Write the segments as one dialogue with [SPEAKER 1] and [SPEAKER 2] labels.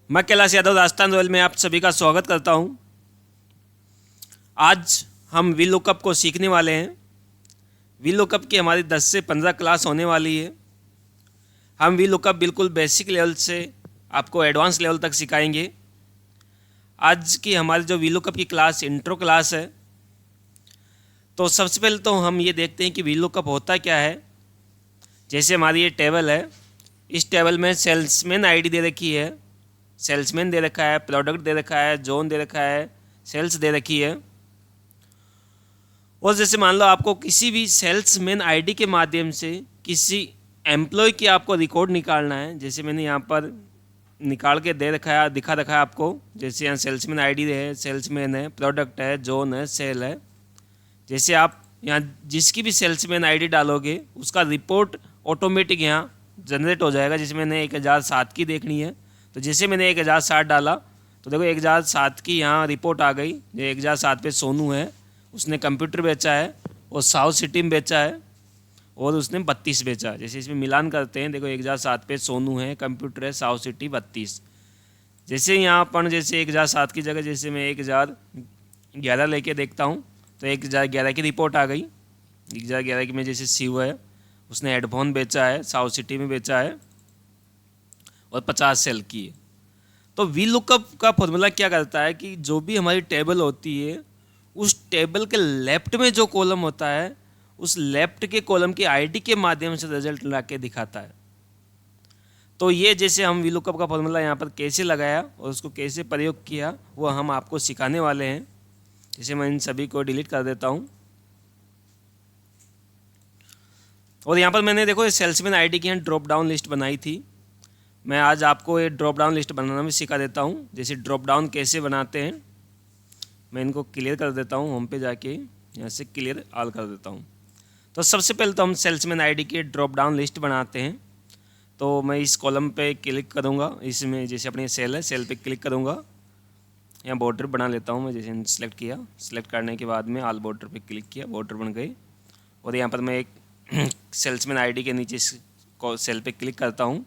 [SPEAKER 1] मैं कैलाश यादव राजस्थान रॉयल में आप सभी का स्वागत करता हूं। आज हम वी लुकअप को सीखने वाले हैं। वी लुकअप की हमारी 10 से 15 क्लास होने वाली है। हम वी लुकअप बिल्कुल बेसिक लेवल से आपको एडवांस लेवल तक सिखाएंगे। आज की हमारी जो वी लुकअप की क्लास इंट्रो क्लास है। तो सबसे पहले तो हम ये देखते हैं कि वी लुकअप होता क्या है। जैसे हमारी ये टेबल है, इस टेबल में सेल्समैन आईडी दे रखी है, सेल्समैन दे रखा है, प्रोडक्ट दे रखा है, जोन दे रखा है, सेल्स दे रखी है। और जैसे मान लो आपको किसी भी सेल्समैन आईडी के माध्यम से किसी एम्प्लॉय की आपको रिकॉर्ड निकालना है। जैसे मैंने यहाँ पर निकाल के दे रखा है, दिखा रखा है आपको। जैसे यहाँ सेल्समैन आईडी है, सेल्समैन है, प्रोडक्ट है, जोन है, सेल है। जैसे आप यहाँ जिसकी भी सेल्समैन आईडी डालोगे उसका रिपोर्ट ऑटोमेटिक यहाँ जनरेट हो जाएगा। जैसे मैंने 1007 की देखनी है, तो जैसे मैंने 1007 डाला तो देखो 1007 की यहाँ रिपोर्ट आ गई। जो 1007 पे सोनू है, उसने कंप्यूटर बेचा है और साउथ सिटी में बेचा है और उसने 32 बेचा है। जैसे इसमें मिलान करते हैं, देखो 1007 पे सोनू है, कंप्यूटर है, साउथ सिटी 32। जैसे यहाँ पर जैसे 1007 की जगह जैसे मैं 1011 लेके देखता हूँ तो 1011 की रिपोर्ट आ गई। 1011 की में जैसे शिव है, उसने हेडफोन बेचा है, साउथ सिटी में बेचा है और 50 सेल की है। तो वी लुकअप का फॉर्मूला क्या करता है कि जो भी हमारी टेबल होती है उस टेबल के लेफ्ट में जो कॉलम होता है उस लेफ्ट के कॉलम की आईडी के माध्यम से रिजल्ट ला के दिखाता है। तो ये जैसे हम वी लुकअप का फॉर्मूला यहाँ पर कैसे लगाया और उसको कैसे प्रयोग किया वो हम आपको सिखाने वाले हैं। जैसे मैं इन सभी को डिलीट कर देता हूँ और यहाँ पर मैंने देखो सेल्समैन आईडी की यहाँ ड्रॉप डाउन लिस्ट बनाई थी। मैं आज आपको ये ड्रॉप डाउन लिस्ट बनाना भी सिखा देता हूँ। जैसे ड्रॉप डाउन कैसे बनाते हैं, मैं इनको क्लियर कर देता हूँ। होम पे जाके यहाँ से क्लियर ऑल कर देता हूँ। तो सबसे पहले तो हम सेल्समैन आईडी की ड्रॉप डाउन लिस्ट बनाते हैं। तो मैं इस कॉलम पे क्लिक करूँगा, इसमें जैसे अपनी सेल है, सेल पे क्लिक करूँगा। यहाँ बॉर्डर बना लेता हूँ मैं। जैसे सेलेक्ट किया, सेलेक्ट करने के बाद में ऑल बॉर्डर पे क्लिक किया, बॉर्डर बन गई। और यहाँ पर मैं एक सेल्समैन आईडी के नीचे सेल पे क्लिक करता हूँ।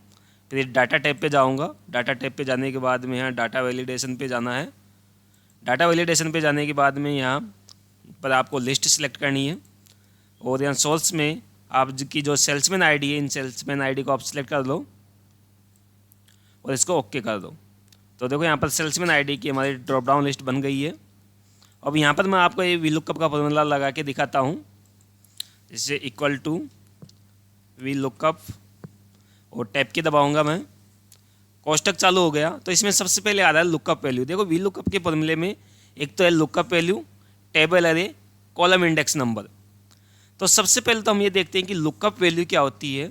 [SPEAKER 1] फिर डाटा टैब पे जाऊँगा। डाटा टैब पे जाने के बाद में यहाँ डाटा वैलिडेशन पे जाना है। डाटा वैलिडेशन पे जाने के बाद में यहाँ पर आपको लिस्ट सेलेक्ट करनी है और यहाँ सोर्स में आपकी जो सेल्समैन आईडी है, इन सेल्समैन आईडी को आप सेलेक्ट कर लो और इसको ओके कर दो। तो देखो यहाँ पर सेल्समैन आईडी की हमारी ड्रॉप डाउन लिस्ट बन गई है। अब यहाँ पर मैं आपको ये वी लुकअप का फॉर्मूला लगा के दिखाता हूँ। जैसे इक्वल टू वी लुकअप और टैब की दबाऊंगा मैं, कोष्टक चालू हो गया। तो इसमें सबसे पहले आ रहा है लुकअप वैल्यू। देखो वी लुकअप के फॉर्मूले में एक तो है लुकअप वैल्यू, टेबल अरे, कॉलम इंडेक्स नंबर। तो सबसे पहले तो हम ये देखते हैं कि लुकअप वैल्यू क्या होती है।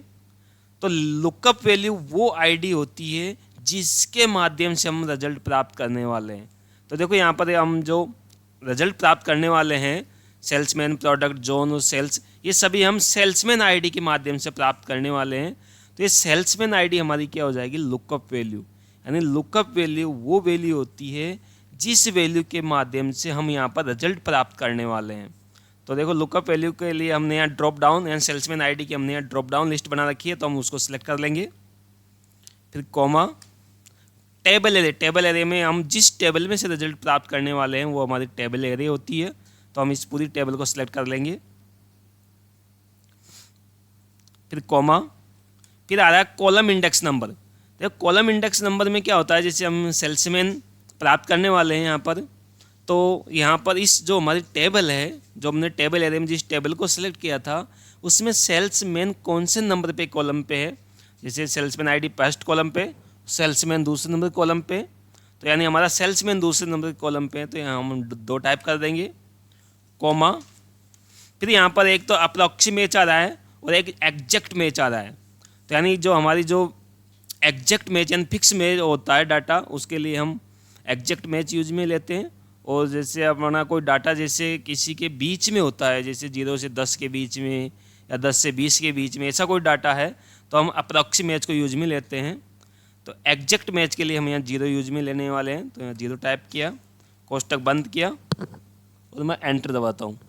[SPEAKER 1] तो लुकअप वैल्यू वो आईडी होती है जिसके माध्यम से हम रिजल्ट प्राप्त करने वाले हैं। तो देखो यहाँ पर हम जो रिजल्ट प्राप्त करने वाले हैं, सेल्समैन, प्रोडक्ट, जोन और सेल्स, ये सभी हम सेल्समैन आईडी के माध्यम से प्राप्त करने वाले हैं। तो ये सेल्समैन आईडी हमारी क्या हो जाएगी, लुकअप वैल्यू। यानी लुकअप वैल्यू वो वैल्यू होती है जिस वैल्यू के माध्यम से हम यहाँ पर रिजल्ट प्राप्त करने वाले हैं। तो देखो लुकअप वैल्यू के लिए हमने यहाँ ड्रॉप डाउन यानी सेल्समैन आईडी की हमने यहाँ ड्रॉप डाउन लिस्ट बना रखी है, तो हम उसको सिलेक्ट कर लेंगे। फिर comma, table array. Table array में हम जिस टेबल में से रिजल्ट प्राप्त करने वाले हैं वो हमारी टेबल एरे होती है। तो हम इस पूरी टेबल को सिलेक्ट कर लेंगे। फिर कॉमा, फिर आ रहा है कॉलम इंडेक्स नंबर। देखो कॉलम इंडेक्स नंबर में क्या होता है, जैसे हम सेल्समैन प्राप्त करने वाले हैं यहाँ पर, तो यहाँ पर इस जो हमारी टेबल है, जो हमने टेबल एरे में जिस टेबल को सिलेक्ट किया था उसमें सेल्समैन कौन से नंबर पे कॉलम पे है। जैसे सेल्समैन आईडी फर्स्ट कॉलम पे, सेल्समैन दूसरे नंबर कॉलम पे। तो यानी हमारा सेल्समैन दूसरे नंबर कॉलम पे है, तो यहाँ हम 2 टाइप कर देंगे, कॉमा। फिर यहाँ पर एक तो अप्रॉक्सीमेट आ रहा है और एक एग्जैक्ट मैच आ रहा है। तो यानी जो हमारी जो एग्जैक्ट मैच यानी फिक्स मैच होता है डाटा, उसके लिए हम एग्जैक्ट मैच यूज में लेते हैं। और जैसे अपना कोई डाटा जैसे किसी के बीच में होता है, जैसे 0 से 10 के बीच में या 10 से 20 के बीच में, ऐसा कोई डाटा है तो हम अप्रॉक्सीमेट को यूज में लेते हैं। तो एग्जैक्ट मैच के लिए हम यहाँ 0 यूज में लेने वाले हैं। तो यहाँ 0 टाइप किया, कोष्टक बंद किया और मैं एंटर दबाता हूँ।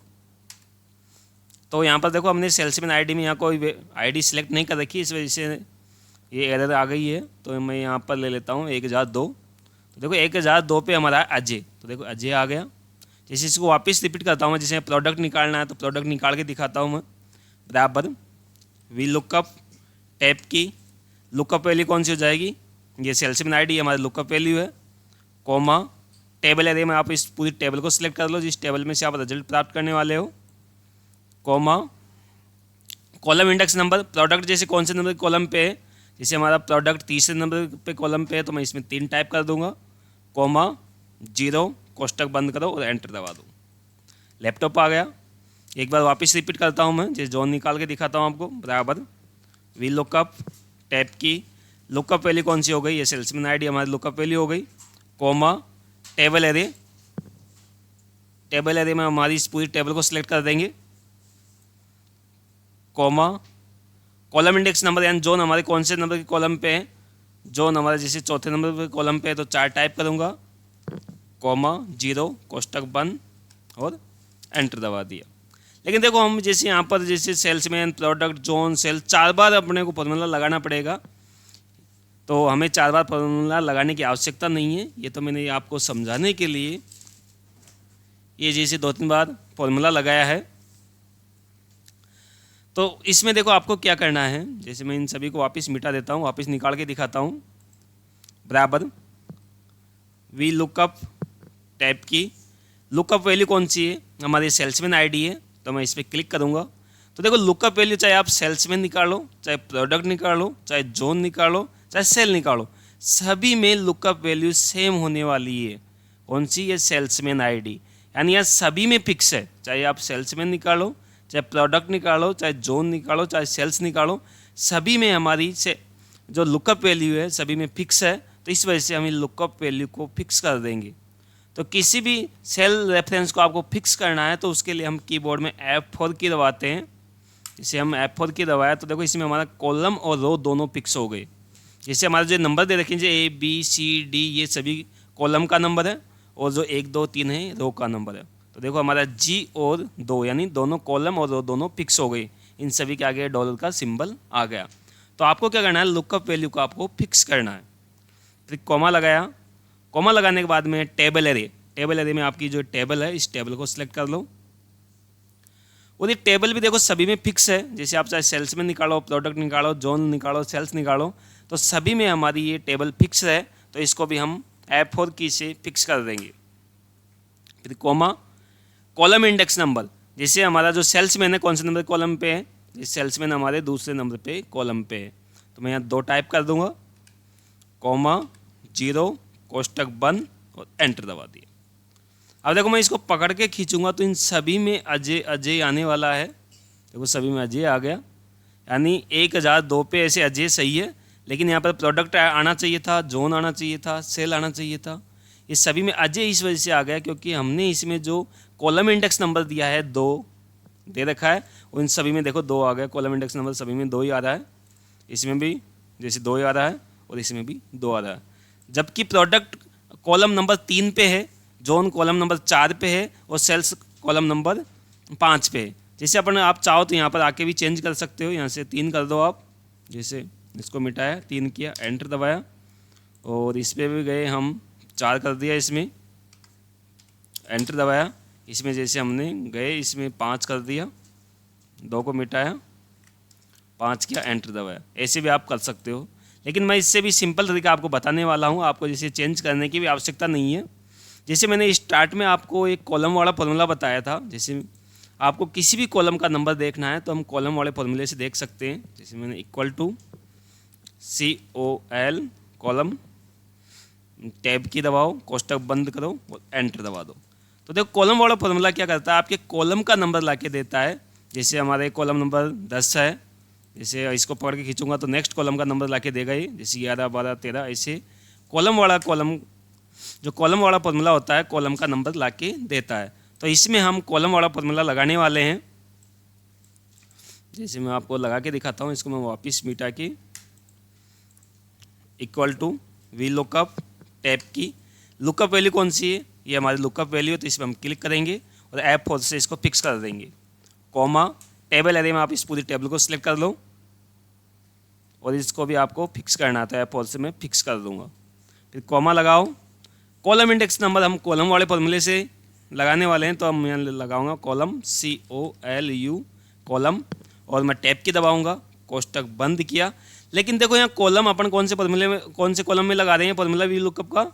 [SPEAKER 1] तो यहाँ पर देखो हमने सेल्समैन आईडी में यहाँ कोई आईडी सिलेक्ट नहीं कर रखी, इस वजह से ये एरर आ गई है। तो मैं यहाँ पर ले लेता हूँ 1002 तो देखो 1002 पे हमारा अजय, तो देखो अजय आ गया। जैसे इसको वापस रिपीट करता हूँ मैं, जैसे प्रोडक्ट निकालना है तो प्रोडक्ट निकाल के दिखाता हूँ मैं। बराबर वी लुकअप टैब की, लुकअप वैल्यू कौन सी हो जाएगी, ये सेल्समैन आईडी हमारा लुकअप वैल्यू है, कॉमा टेबल एरिया में आप इस पूरी टेबल को सिलेक्ट कर लो जिस टेबल में से आप रिजल्ट प्राप्त करने वाले हो, comma column index number, product जैसे कौन से नंबर के कॉलम पे है, जैसे हमारा प्रोडक्ट तीसरे नंबर पे कॉलम पे है तो मैं इसमें 3 टाइप कर दूंगा, कॉमा 0 कोष्टक बंद करो और एंटर दबा दो। लैपटॉप आ गया। एक बार वापस रिपीट करता हूँ मैं, जैसे जोन निकाल के दिखाता हूँ आपको। बराबर वी लुकअप टैब की, लुकअप वैल्यू कौन सी हो गई, ये सेल्समैन आईडी हमारी लुकअप वैल्यू हो गई, comma table array, table array में हमारी इस पूरी टेबल को सिलेक्ट कर देंगे, कॉमा कॉलम इंडेक्स नंबर यानी जोन हमारे कौन से नंबर के कॉलम पे है, जोन हमारे जैसे चौथे नंबर पे कॉलम पे है तो 4 टाइप करूँगा, कॉमा 0 कोष्टक बंद और एंटर दबा दिया। लेकिन देखो हम जैसे यहाँ पर जैसे सेल्समैन, प्रोडक्ट, जोन, सेल 4 बार अपने को फॉर्मूला लगाना पड़ेगा, तो हमें 4 बार फॉर्मूला लगाने की आवश्यकता नहीं है। ये तो मैंने आपको समझाने के लिए ये जैसे 2-3 बार फॉर्मूला लगाया है। तो इसमें देखो आपको क्या करना है, जैसे मैं इन सभी को वापस मिटा देता हूँ, वापस निकाल के दिखाता हूँ। बराबर वी लुकअप टैब की, लुकअप वैल्यू कौन सी है, हमारी सेल्समैन आईडी है, तो मैं इस पर क्लिक करूँगा। तो देखो लुकअप वैल्यू चाहे आप सेल्समैन निकालो, चाहे प्रोडक्ट निकालो, चाहे जोन निकालो, चाहे सेल निकालो, सभी में लुकअप वैल्यू सेम होने वाली है। कौन सी, ये सेल्समैन आईडी, यानी यह सभी में फिक्स है। चाहे आप सेल्समैन निकालो, चाहे प्रोडक्ट निकालो, चाहे जोन निकालो, चाहे सेल्स निकालो, सभी में हमारी से जो लुकअप वैल्यू है सभी में फिक्स है। तो इस वजह से हम लुकअप वैल्यू को फिक्स कर देंगे। तो किसी भी सेल रेफरेंस को आपको फिक्स करना है तो उसके लिए हम कीबोर्ड में F4 की दबाते हैं। जैसे हम F4 की दबाया तो देखो इसमें हमारा कॉलम और रो दोनों फिक्स हो गए। जैसे हमारे जो नंबर दे रखे हैं A B C D ये सभी कॉलम का नंबर है और जो 1 2 3 है रो का नंबर है। तो देखो हमारा G और 2 यानी दोनों कॉलम और रो दोनों फिक्स हो गए। इन सभी के आगे डॉलर का सिंबल आ गया। तो आपको क्या करना है, लुकअप वैल्यू को आपको फिक्स करना है। फिर कॉमा लगाया, कॉमा लगाने के बाद में टेबल एरे, टेबल एरे में आपकी जो टेबल है इस टेबल को सिलेक्ट कर लो। और ये टेबल भी देखो सभी में फिक्स है। जैसे आप चाहे सेल्समैन निकालो, प्रोडक्ट निकालो, जोन निकालो, सेल्स निकालो, तो सभी में हमारी ये टेबल फिक्स है। तो इसको भी हम F4 की से फिक्स कर देंगे। फिर कॉमा कॉलम इंडेक्स नंबर, जैसे हमारा जो सेल्समैन है कौन से नंबर कॉलम पे है, ये सेल्समैन हमारे दूसरे नंबर पे कॉलम पे है, तो मैं यहाँ 2 टाइप कर दूंगा, कॉमा 0 कोष्टक बंद और एंटर दबा दिया। अब देखो मैं इसको पकड़ के खींचूंगा तो इन सभी में अजय अजय आने वाला है। देखो सभी में अजय आ गया, यानी 1002 पे ऐसे अजय सही है। लेकिन यहाँ पर प्रोडक्ट आना चाहिए था, जोन आना चाहिए था, सेल आना चाहिए था। ये सभी में अजय इस वजह से आ गया क्योंकि हमने इसमें जो कॉलम इंडेक्स नंबर दिया है 2 दे रखा है, और इन सभी में देखो 2 आ गया। कॉलम इंडेक्स नंबर सभी में 2 ही आ रहा है, इसमें भी जैसे 2 ही आ रहा है और इसमें भी 2 आ रहा है। जबकि प्रोडक्ट कॉलम नंबर 3 पे है, जोन कॉलम नंबर 4 पे है और सेल्स कॉलम नंबर 5 पे है। जैसे अपन आप चाहो तो यहाँ पर आके भी चेंज कर सकते हो, यहाँ से 3 कर दो आप। जैसे इसको मिटाया, 3 किया, एंटर दबाया, और इस पर भी गए हम 4 कर दिया, इसमें एंटर दबाया। इसमें जैसे हमने गए इसमें 5 कर दिया, 2 को मिटाया, 5 किया, एंटर दबाया। ऐसे भी आप कर सकते हो, लेकिन मैं इससे भी सिंपल तरीका आपको बताने वाला हूँ। आपको जैसे चेंज करने की भी आवश्यकता नहीं है। जैसे मैंने स्टार्ट में आपको एक कॉलम वाला फॉर्मूला बताया था, जैसे आपको किसी भी कॉलम का नंबर देखना है तो हम कॉलम वाले फॉर्मूले से देख सकते हैं। जैसे मैंने equal to COL column, tab की दबाओ, कोष्टक बंद करो और एंटर दबा दो। तो देखो कॉलम वाला फॉर्मूला क्या करता है, आपके कॉलम का नंबर ला के देता है। जैसे हमारे कॉलम नंबर 10 है, जैसे इसको पकड़ के खींचूंगा तो नेक्स्ट कॉलम का नंबर ला के देगा ये, जैसे 11 12 13। ऐसे कॉलम जो कॉलम वाला फॉर्मूला होता है कॉलम का नंबर ला के देता है। तो इसमें हम कॉलम वाला फॉर्मूला लगाने वाले हैं। जैसे मैं आपको लगा के दिखाता हूँ, इसको मैं वापस मिटा के equal to V lookup tab की, लुकअप वैल्यू कौन सी है, ये हमारी लुकअप वैल्यू है, तो इस पर हम क्लिक करेंगे और F4 से इसको फिक्स कर देंगे। कॉमा टेबल एरे में आप इस पूरी टेबल को सिलेक्ट कर लो और इसको भी आपको फिक्स करना था, F4 से मैं फिक्स कर दूंगा। फिर कॉमा लगाओ, कॉलम इंडेक्स नंबर हम कॉलम वाले फॉर्मूले से लगाने वाले हैं, तो हम यहाँ लगाऊंगा कॉलम COLU कॉलम, और मैं टैब की दबाऊंगा, कोष्टक बंद किया। लेकिन देखो यहाँ कॉलम अपन कौन से फॉर्मूले में, कौन से कॉलम में लगा रहे हैं फॉर्मूला वी लुकअप का,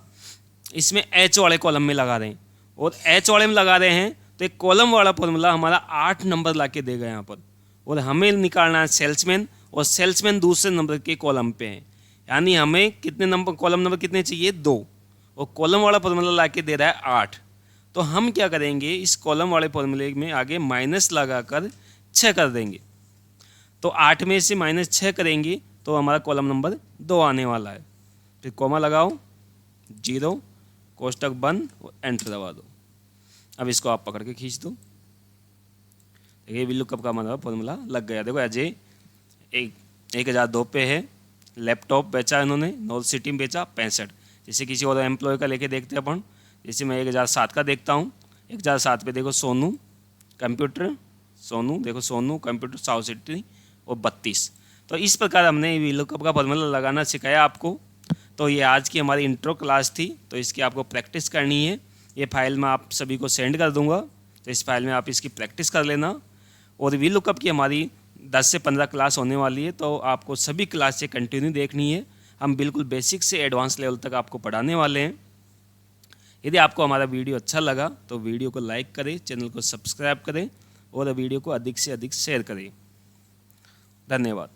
[SPEAKER 1] इसमें H वाले कॉलम में लगा रहे हैं, और H वाले में लगा रहे हैं तो एक कॉलम वाला फॉर्मूला हमारा 8 नंबर ला के देगा यहाँ पर, और हमें निकालना है सेल्समैन, और सेल्समैन दूसरे नंबर के कॉलम पे है, यानी हमें कितने नंबर, कॉलम नंबर कितने चाहिए 2, और कॉलम वाला फॉर्मूला ला के दे रहा है 8। तो हम क्या करेंगे, इस कॉलम वाले फॉर्मूले में आगे माइनस लगाकर 6 कर देंगे, तो 8 में से -6 करेंगे तो हमारा कॉलम नंबर 2 आने वाला है। फिर कॉमा लगाओ, 0, कोष्टक बंद, और एंटर दबा दो। अब इसको आप पकड़ के खींच दो, देखिए वी लुकअप का हमारा फॉर्मूला लग गया। देखो अजय 1002 पे है, लैपटॉप बेचा इन्होंने, नॉर्थ सिटी में बेचा 65। जैसे किसी और एम्प्लॉय का लेके देखते हैं अपन, जैसे मैं 1007 का देखता हूँ, 1007 पे देखो सोनू कंप्यूटर, सोनू देखो सोनू कंप्यूटर साउथ सिटी, और 32। तो इस प्रकार हमने वी लुकअप का फॉर्मूला लगाना सिखाया आपको। तो ये आज की हमारी इंट्रो क्लास थी, तो इसकी आपको प्रैक्टिस करनी है। ये फाइल मैं आप सभी को सेंड कर दूंगा, तो इस फाइल में आप इसकी प्रैक्टिस कर लेना। और वी लुकअप की हमारी 10 से 15 क्लास होने वाली है, तो आपको सभी क्लास से कंटिन्यू देखनी है। हम बिल्कुल बेसिक से एडवांस लेवल तक आपको पढ़ाने वाले हैं। यदि आपको हमारा वीडियो अच्छा लगा तो वीडियो को लाइक करें, चैनल को सब्सक्राइब करें, और वीडियो को अधिक से अधिक शेयर करें। धन्यवाद।